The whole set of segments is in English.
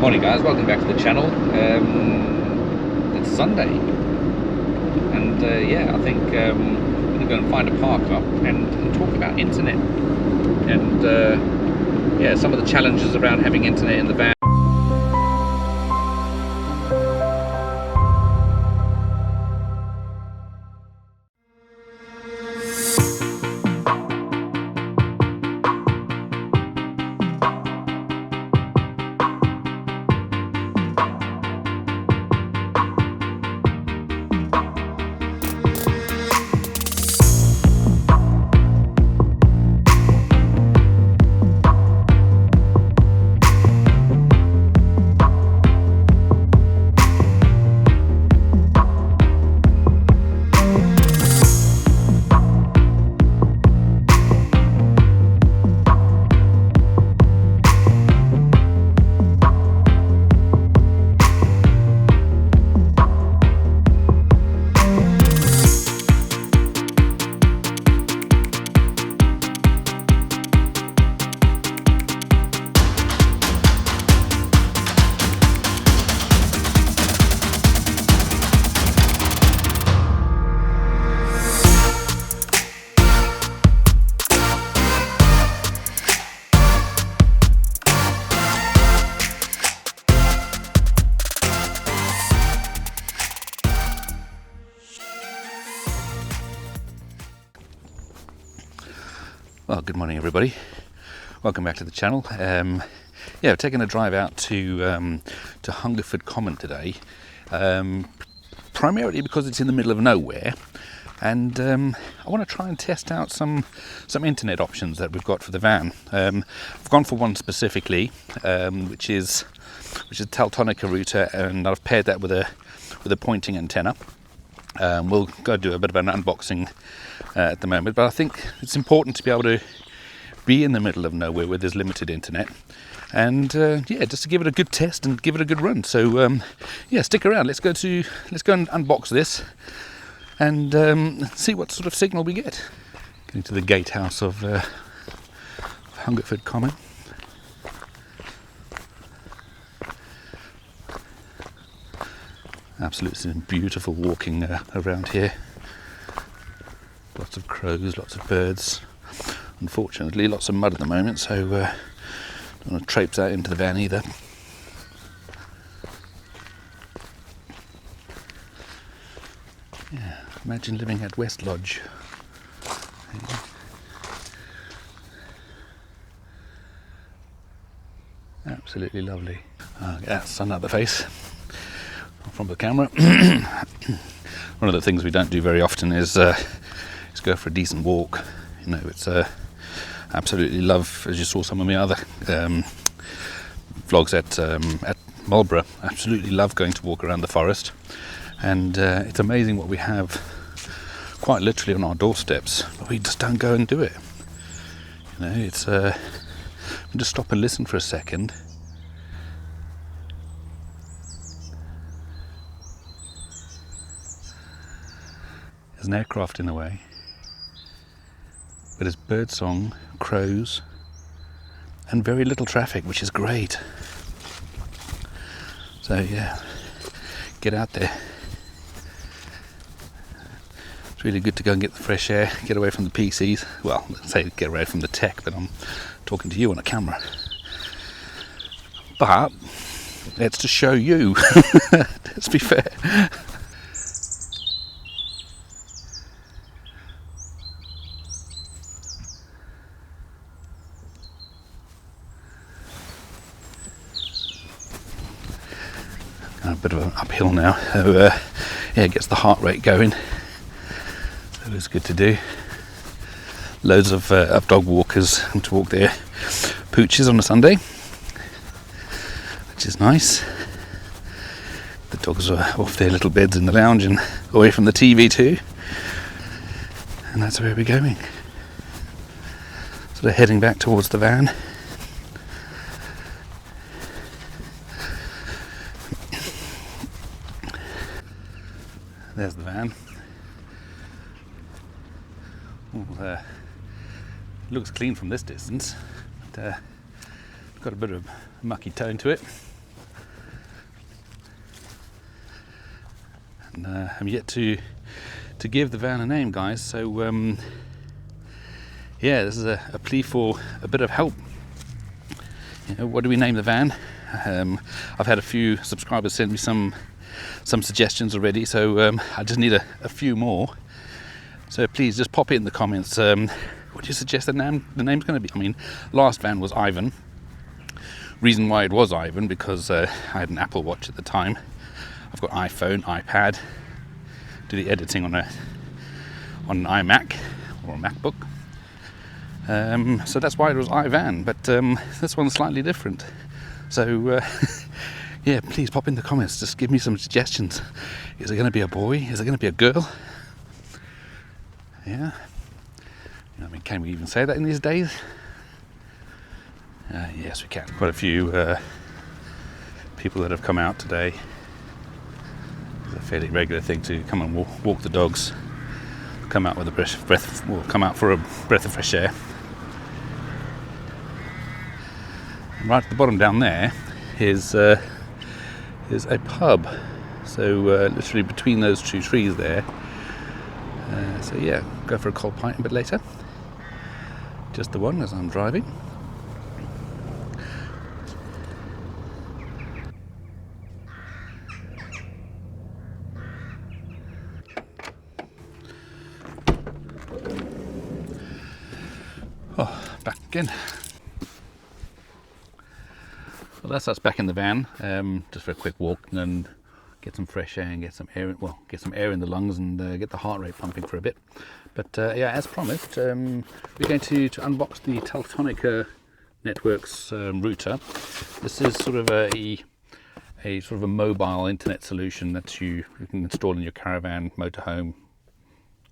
Morning guys, welcome back to the channel. It's Sunday and I think we're going to go and find a park up and talk about internet and some of the challenges around having internet in the van. Well, good morning everybody. Welcome back to the channel. We're taking a drive out to Hungerford Common today, primarily because it's in the middle of nowhere, and I want to try and test out some internet options that we've got for the van. I've gone for one specifically, which is Teltonica router, and I've paired that with a pointing antenna. We'll go do a bit of an unboxing at the moment, but I think it's important to be able to be in the middle of nowhere where there's limited internet, and just to give it a good test and give it a good run. So stick around. Let's go and unbox this and see what sort of signal we get. Going to the gatehouse of Hungerford Common. Absolutely beautiful walking around here. Lots of crows, lots of birds. Unfortunately, lots of mud at the moment, so don't want to traipse out into the van either. Yeah, imagine living at West Lodge. Absolutely lovely. Get that sun out the face from the camera. One of the things we don't do very often is go for a decent walk. You know, it's absolutely love, as you saw some of my other vlogs at Marlborough. Absolutely love going to walk around the forest, and it's amazing what we have quite literally on our doorsteps, but we just don't go and do it. You know, it's we just stop and listen for a second. There's an aircraft in the way, but there's birdsong, crows, and very little traffic, which is great. So yeah, get out there. It's really good to go and get the fresh air, get away from the PCs. Well, let's say get away from the tech, but I'm talking to you on a camera. But it's to show you. Let's be fair. A bit of an uphill now, so it gets the heart rate going, so it's good to do. Loads of dog walkers come to walk their pooches on a Sunday, which is nice. The dogs are off their little beds in the lounge and away from the TV too, and that's where we're going. Sort of heading back towards the van. There's the van. Well, looks clean from this distance, but got a bit of mucky tone to it. and I'm yet to give the van a name, guys. So yeah, this is a plea for a bit of help. You know, what do we name the van? I've had a few subscribers send me some suggestions already, so I just need a few more. So please just pop it in the comments. What do you suggest the name's going to be? I mean, last van was Ivan. Reason why it was Ivan, because I had an Apple Watch at the time. I've got iPhone, iPad, do the editing on an iMac or a MacBook. So that's why it was Ivan, but this one's slightly different. So yeah, please pop in the comments, just give me some suggestions. Is it going to be a boy? Is it going to be a girl? Yeah. I mean, can we even say that in these days? Yes, we can. Quite a few people that have come out today. It's a fairly regular thing to come and walk the dogs, come out with a breath, or come out for a breath of fresh air. And right at the bottom down there is a pub. So literally between those two trees there. So yeah, go for a cold pint a bit later. Just the one as I'm driving. Oh, back again. Well, that's us back in the van, just for a quick walk and then get some fresh air and get some air in the lungs and get the heart rate pumping for a bit. But yeah, as promised, we're going to unbox the Teltonica Networks router. This is sort of a sort of a mobile internet solution that you can install in your caravan, motorhome,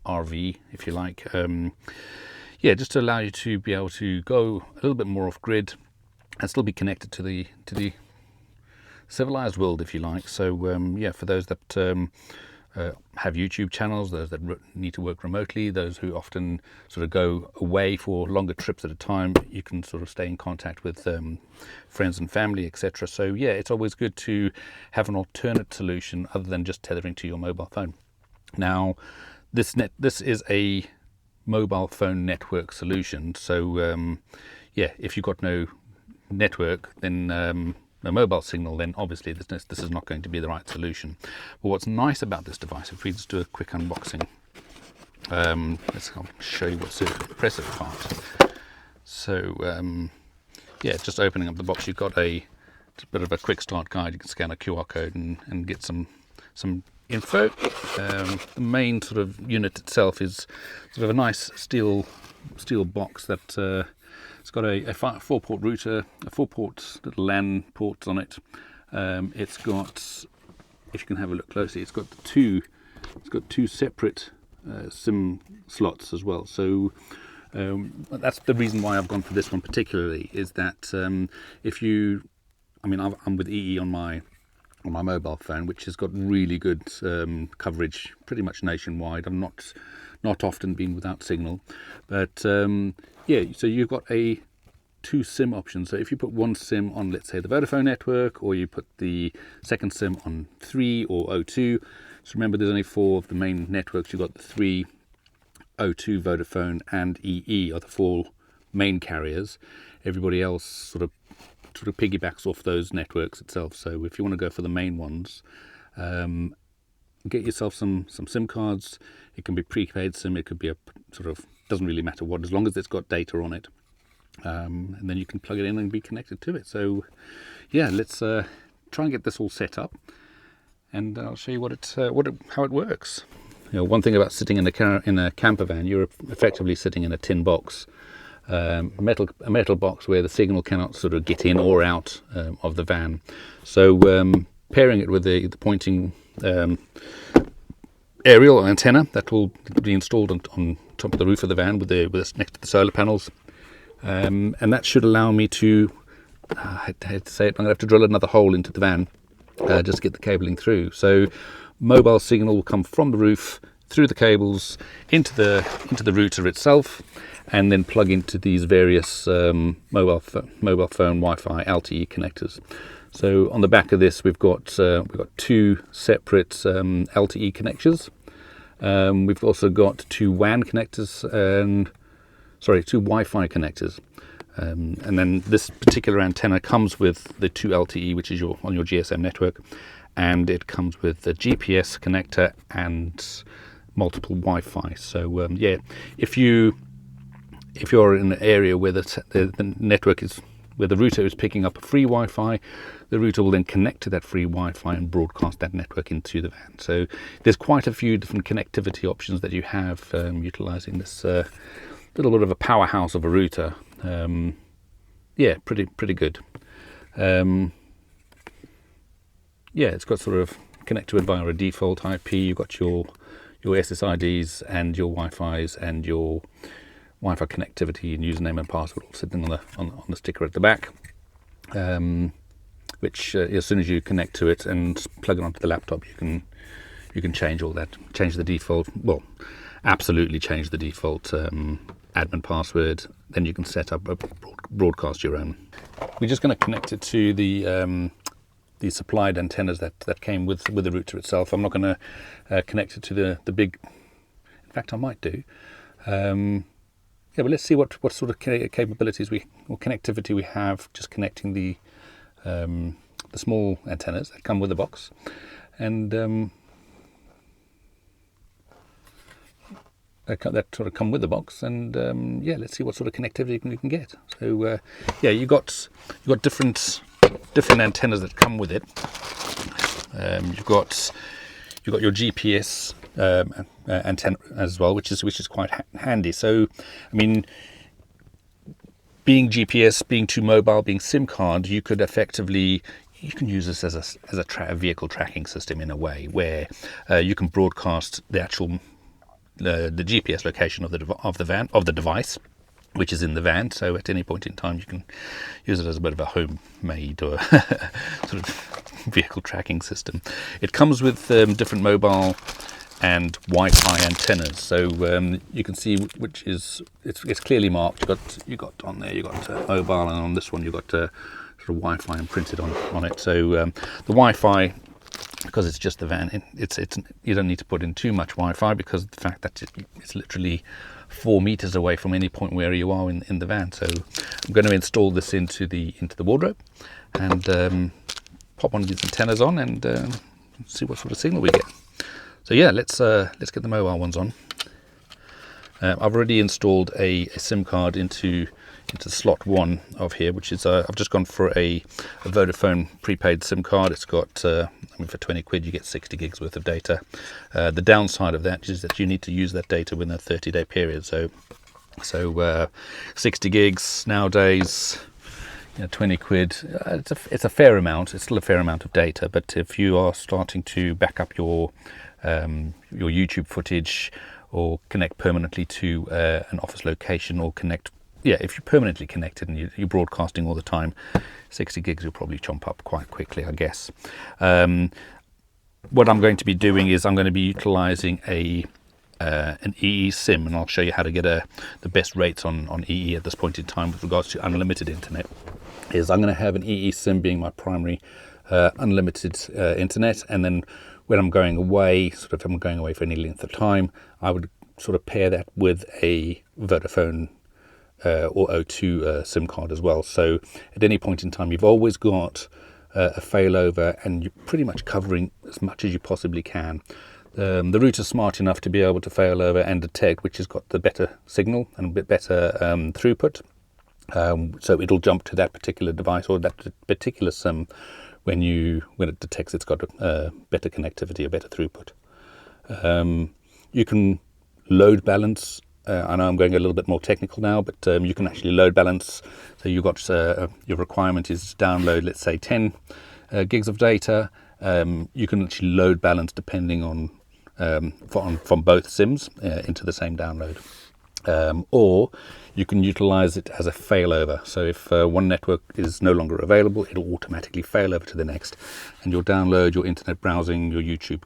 RV, if you like. Yeah, just to allow you to be able to go a little bit more off grid and still be connected to the civilized world, if you like. So yeah, for those that have YouTube channels, those that need to work remotely, those who often sort of go away for longer trips at a time, you can sort of stay in contact with friends and family, etc. So yeah, it's always good to have an alternate solution other than just tethering to your mobile phone. Now, this is a mobile phone network solution. So yeah, if you've got no network, then no mobile signal, then obviously this is not going to be the right solution. But what's nice about this device, if we just do a quick unboxing, I'll show you what's the impressive part. So yeah, just opening up the box, you've got a bit of a quick start guide. You can scan a QR code and get some info. The main sort of unit itself is sort of a nice steel box that it's got a 4-port router, a 4-port little LAN ports on it. It's got, if you can have a look closely, it's got two separate SIM slots as well. So that's the reason why I've gone for this one particularly, is that I'm with EE on my mobile phone, which has got really good coverage pretty much nationwide. I'm not often been without signal, but yeah, so you've got two SIM options. So if you put one SIM on, let's say, the Vodafone network, or you put the second SIM on 3 or O2. So remember, there's only 4 of the main networks. You've got the 3, O2, Vodafone, and EE are the 4 main carriers. Everybody else sort of piggybacks off those networks itself. So if you want to go for the main ones, get yourself some SIM cards. It can be prepaid SIM, it could be a sort of, doesn't really matter what, as long as it's got data on it, and then you can plug it in and be connected to it. So yeah, let's try and get this all set up, and I'll show you how it works. You know, one thing about sitting in a camper van, you're effectively sitting in a tin box, a metal box where the signal cannot sort of get in or out of the van. So pairing it with the pointing aerial antenna that will be installed on top of the roof of the van with next to the solar panels, and that should allow me to, I hate to say it, I'm going to have to drill another hole into the van just to get the cabling through. So mobile signal will come from the roof through the cables into the router itself, and then plug into these various mobile phone Wi-Fi LTE connectors. So on the back of this, we've got two separate LTE connectors. We've also got two WAN connectors and two Wi-Fi connectors. And then this particular antenna comes with the two LTE, which is on your GSM network, and it comes with a GPS connector and multiple Wi-Fi. So yeah, if you're in an area where the network is, where the router is picking up a free Wi-Fi, the router will then connect to that free Wi-Fi and broadcast that network into the van. So there's quite a few different connectivity options that you have utilizing this little bit of a powerhouse of a router. Yeah, pretty good. Yeah, it's got sort of connect to it via a default IP. You've got your SSIDs and your Wi-Fi's and your Wi-Fi connectivity and username and password all sitting on the sticker at the back. Which as soon as you connect to it and plug it onto the laptop, you can change all that, change the default. Well, absolutely change the default admin password. Then you can set up a broadcast your own. We're just going to connect it to the supplied antennas that came with the router itself. I'm not going to connect it to the big. In fact, I might do. Yeah, but let's see what sort of capabilities or connectivity we have just connecting the small antennas that come with the box, and that sort of come with the box, and yeah, let's see what sort of connectivity we can get. So yeah, you got different antennas that come with it. You've got your GPS antenna as well, which is quite handy. So I mean, being GPS, being too mobile, being SIM card, you can use this as a vehicle tracking system in a way where you can broadcast the actual the GPS location of the device, which is in the van. So at any point in time, you can use it as a bit of a homemade or sort of vehicle tracking system. It comes with different mobile and Wi-Fi antennas, so you can see which is it's clearly marked. You got on there, you got mobile, and on this one you got sort of Wi-Fi imprinted on it. So the Wi-Fi, because it's just the van, it's you don't need to put in too much Wi-Fi because of the fact that it's literally 4 meters away from any point where you are in the van. So I'm going to install this into the wardrobe and pop one of these antennas on and see what sort of signal we get. So yeah, let's get the mobile ones on. I've already installed a SIM card into slot 1 of here, which is I've just gone for a Vodafone prepaid SIM card. It's got I mean, for 20 quid you get 60 gigs worth of data. The downside of that is that you need to use that data within a 30-day period. So 60 gigs nowadays, 20 quid. It's a fair amount. It's still a fair amount of data. But if you are starting to back up your YouTube footage or connect permanently to an office location, or if you're permanently connected and you're broadcasting all the time, 60 gigs you'll probably chomp up quite quickly, I guess. What I'm going to be doing is I'm going to be utilizing an EE SIM, and I'll show you how to get the best rates on EE at this point in time with regards to unlimited internet. I'm going to have an EE SIM being my primary unlimited internet, and then when I'm going away, if I'm going away for any length of time, I would sort of pair that with a Vodafone or O2 SIM card as well. So at any point in time, you've always got a failover, and you're pretty much covering as much as you possibly can. The router's smart enough to be able to failover and detect which has got the better signal and a bit better throughput. So it'll jump to that particular device or that particular SIM when it detects it's got better connectivity or better throughput. You can load balance. I know I'm going a little bit more technical now, but you can actually load balance. So you've got your requirement is to download, let's say, 10 gigs of data. You can actually load balance depending on from both SIMs into the same download. Or you can utilize it as a failover. So if one network is no longer available, it'll automatically fail over to the next, and your download, your internet browsing, your YouTube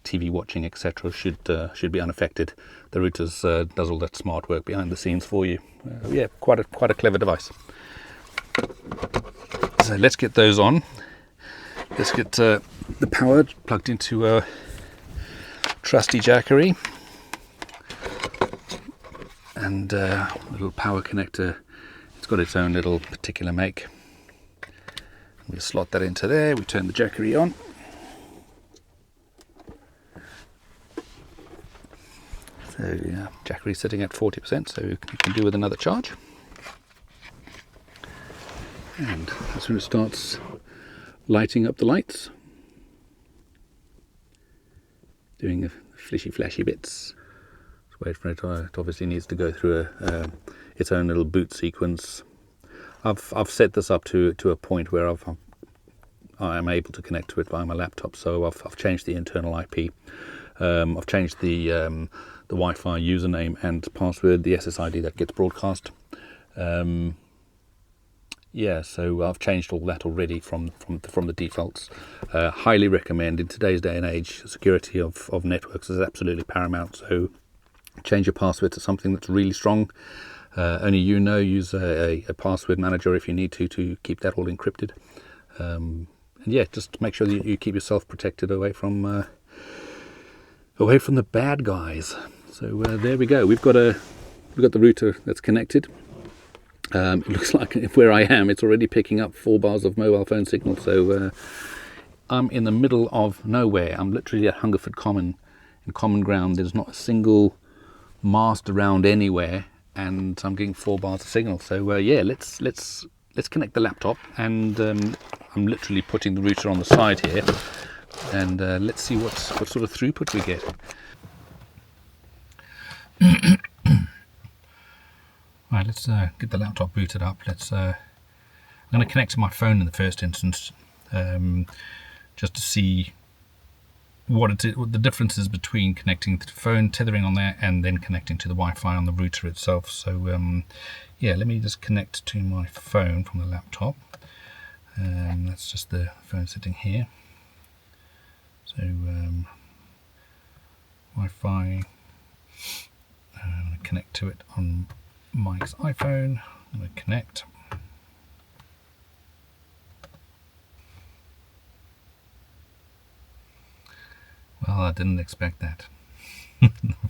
TV watching, etc. should be unaffected. The router does all that smart work behind the scenes for you. Yeah, quite a clever device. So let's get those on. Let's get the power plugged into a trusty jackery, and a little power connector. It's got its own little particular make. We'll slot that into there. We turn the jackery on. So yeah, jackery sitting at 40%, so you can do with another charge. And as soon as it starts lighting up the lights, doing the flashy bits. Just wait for it. It obviously needs to go through its own little boot sequence. I've set this up to a point where I am able to connect to it via my laptop. So I've changed the internal IP. I've changed the Wi-Fi username and password, the SSID that gets broadcast. Yeah, so I've changed all that already from the defaults. Highly recommend. In today's day and age, security of networks is absolutely paramount. So change your password to something that's really strong. Only use a password manager if you need to keep that all encrypted. And yeah, just make sure that you keep yourself protected away from the bad guys. So there we go. We've got the router that's connected. It looks like where I am, it's already picking up 4 bars of mobile phone signal. So I'm in the middle of nowhere. I'm literally at Hungerford Common, in common ground. There's not a single mast around anywhere, and I'm getting 4 bars of signal. So yeah, let's connect the laptop, and I'm literally putting the router on the side here, and let's see what sort of throughput we get. Right, let's get the laptop booted up. I'm going to connect to my phone in the first instance, just to see what the difference is between connecting to the phone, tethering on there, and then connecting to the Wi-Fi on the router itself. So yeah, let me just connect to my phone from the laptop. That's just the phone sitting here. So Wi-Fi, I'm going to connect to it on Mike's iPhone. I'm going to connect. Well, I didn't expect that.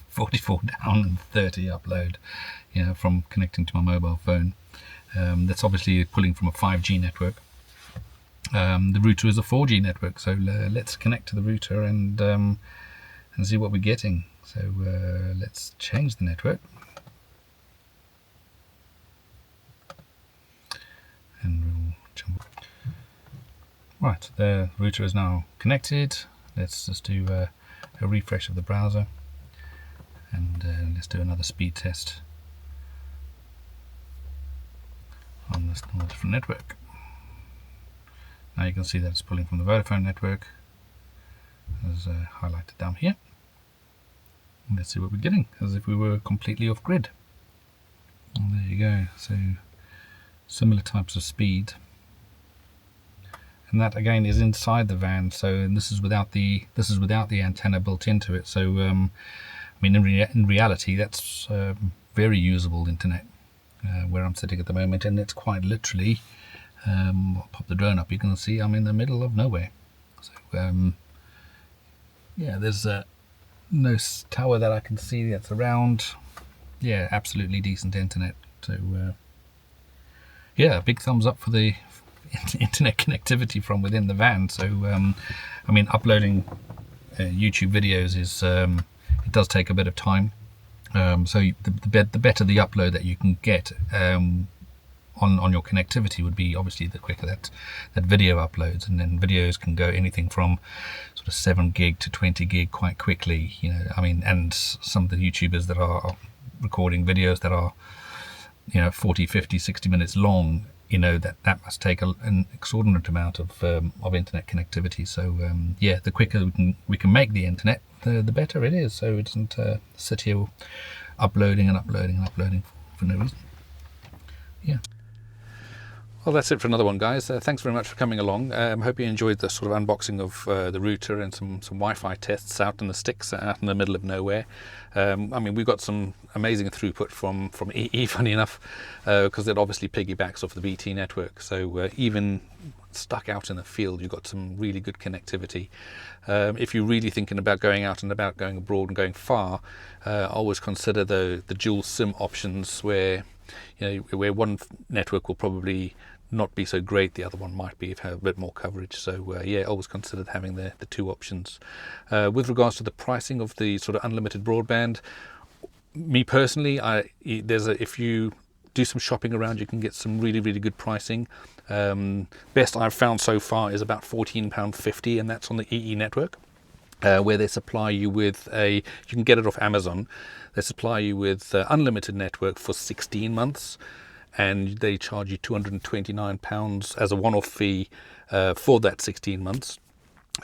44 down and 30 upload, from connecting to my mobile phone. That's obviously pulling from a 5G network. The router is a 4G network, so let's connect to the router and see what we're getting. So let's change the network. And we'll jump. Right, the router is now connected. Let's just do a refresh of the browser, and let's do another speed test on this different network. Now you can see that it's pulling from the Vodafone network, as highlighted down here. And let's see what we're getting, as if we were completely off grid. And there you go. So similar types of speed, and that again is inside the van. So this is without the antenna built into it. So I mean, in reality, that's very usable internet where I'm sitting at the moment, and it's quite literally. I'll pop the drone up. You can see I'm in the middle of nowhere. So yeah, there's no tower that I can see that's around. Yeah, absolutely decent internet. So yeah, big thumbs up for the internet connectivity from within the van. So I mean, uploading YouTube videos is it does take a bit of time. So the better the upload that you can get on your connectivity would be, obviously, the quicker that video uploads. And then videos can go anything from sort of 7 gig to 20 gig quite quickly. I mean, and some of the YouTubers that are recording videos that are 40, 50, 60 minutes long, that must take an extraordinary amount of internet connectivity. So yeah, the quicker we can make the internet, the better it is. So it doesn't sit here uploading and uploading and uploading for no reason. Yeah. Well, that's it for another one, guys. Thanks very much for coming along. Hope you enjoyed the sort of unboxing of the router and some Wi-Fi tests out in the sticks, out in the middle of nowhere. I mean, we've got some amazing throughput from EE, funny enough, because it obviously piggybacks off the BT network. So even stuck out in the field, you've got some really good connectivity. If you're really thinking about going out and about, going abroad and going far, always consider the dual SIM options, where where one network will probably not be so great, the other one might be, if have a bit more coverage. So yeah, always consider having the two options. With regards to the pricing of the sort of unlimited broadband, me personally, if you do some shopping around, you can get some really good pricing. Best I've found so far is about £14.50, and that's on the EE network, where they supply you with you can get it off Amazon. They supply you with unlimited network for 16 months, and they charge you £229 as a one-off fee for that 16 months,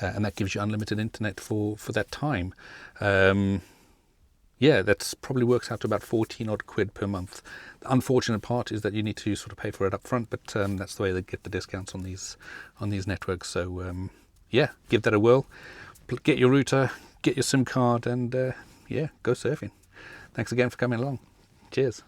and that gives you unlimited internet for that time. Yeah, that's probably works out to about 14 odd quid per month. The unfortunate part is that you need to sort of pay for it up front, but that's the way they get the discounts on these networks. So yeah, give that a whirl. Get your router, get your SIM card, and yeah, go surfing. Thanks again for coming along. Cheers.